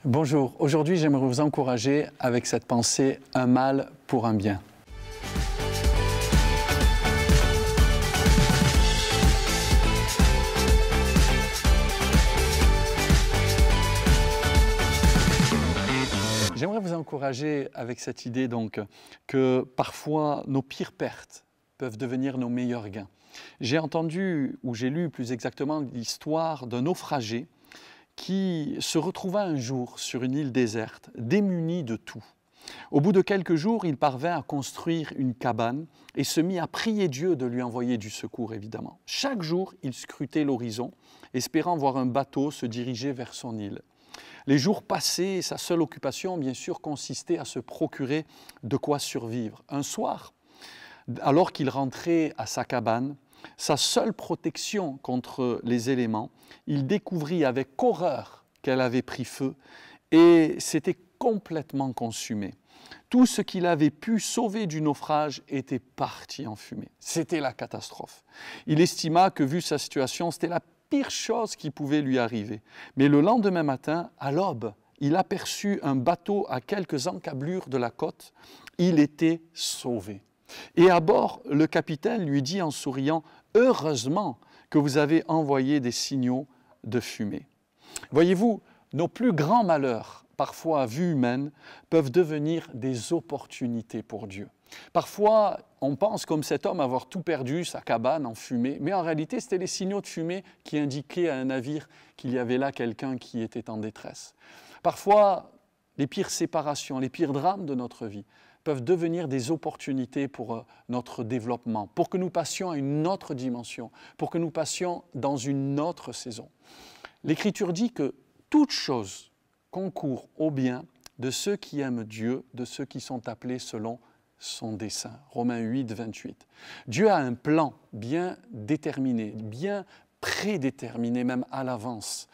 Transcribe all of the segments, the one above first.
Bonjour, aujourd'hui j'aimerais vous encourager avec cette pensée « un mal pour un bien ». J'aimerais vous encourager avec cette idée donc que parfois nos pires pertes peuvent devenir nos meilleurs gains. J'ai entendu, ou j'ai lu plus exactement, l'histoire d'un naufragé qui se retrouva un jour sur une île déserte, démuni de tout. Au bout de quelques jours, il parvint à construire une cabane et se mit à prier Dieu de lui envoyer du secours, évidemment. Chaque jour, il scrutait l'horizon, espérant voir un bateau se diriger vers son île. Les jours passés, sa seule occupation, bien sûr, consistait à se procurer de quoi survivre. Un soir, alors qu'il rentrait à sa cabane, sa seule protection contre les éléments, il découvrit avec horreur qu'elle avait pris feu et s'était complètement consumée. Tout ce qu'il avait pu sauver du naufrage était parti en fumée. C'était la catastrophe. Il estima que, vu sa situation, c'était la pire chose qui pouvait lui arriver. Mais le lendemain matin, à l'aube, il aperçut un bateau à quelques encablures de la côte. Il était sauvé. Et à bord, le capitaine lui dit en souriant « Heureusement que vous avez envoyé des signaux de fumée. » Voyez-vous, nos plus grands malheurs, parfois à vue humaine, peuvent devenir des opportunités pour Dieu. Parfois, on pense comme cet homme avoir tout perdu, sa cabane en fumée, mais en réalité, c'était les signaux de fumée qui indiquaient à un navire qu'il y avait là quelqu'un qui était en détresse. Parfois, les pires séparations, les pires drames de notre vie peuvent devenir des opportunités pour notre développement, pour que nous passions à une autre dimension, pour que nous passions dans une autre saison. L'Écriture dit que toute chose concourt au bien de ceux qui aiment Dieu, de ceux qui sont appelés selon son dessein. Romains 8, 28. Dieu a un plan bien déterminé, bien prédéterminé même à l'avance.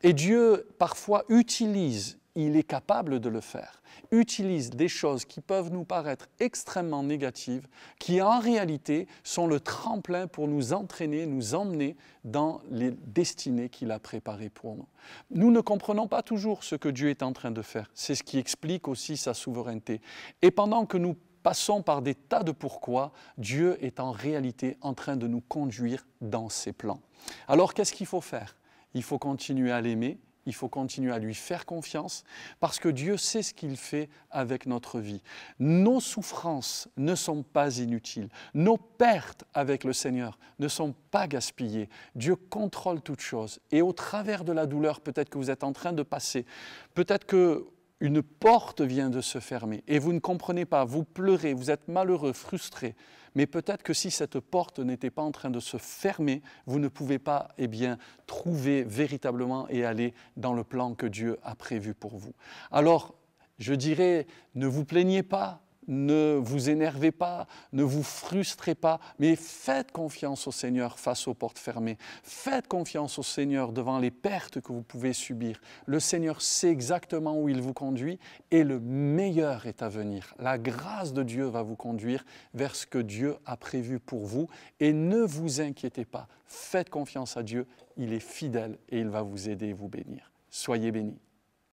Et Dieu parfois utilise, il est capable de le faire, utilise des choses qui peuvent nous paraître extrêmement négatives, qui en réalité sont le tremplin pour nous entraîner, nous emmener dans les destinées qu'il a préparées pour nous. Nous ne comprenons pas toujours ce que Dieu est en train de faire. C'est ce qui explique aussi sa souveraineté. Et pendant que nous passons par des tas de pourquoi, Dieu est en réalité en train de nous conduire dans ses plans. Alors qu'est-ce qu'il faut faire? Il faut continuer à l'aimer, il faut continuer à lui faire confiance parce que Dieu sait ce qu'il fait avec notre vie. Nos souffrances ne sont pas inutiles. Nos pertes avec le Seigneur ne sont pas gaspillées. Dieu contrôle toutes choses. Et au travers de la douleur, peut-être que vous êtes en train de passer, peut-être qu'une porte vient de se fermer et vous ne comprenez pas, vous pleurez, vous êtes malheureux, frustré. Mais peut-être que si cette porte n'était pas en train de se fermer, vous ne pouvez pas trouver véritablement et aller dans le plan que Dieu a prévu pour vous. Alors, je dirais, ne vous plaignez pas, ne vous énervez pas, ne vous frustrez pas, mais faites confiance au Seigneur face aux portes fermées. Faites confiance au Seigneur devant les pertes que vous pouvez subir. Le Seigneur sait exactement où il vous conduit et le meilleur est à venir. La grâce de Dieu va vous conduire vers ce que Dieu a prévu pour vous et ne vous inquiétez pas. Faites confiance à Dieu, il est fidèle et il va vous aider et vous bénir. Soyez bénis.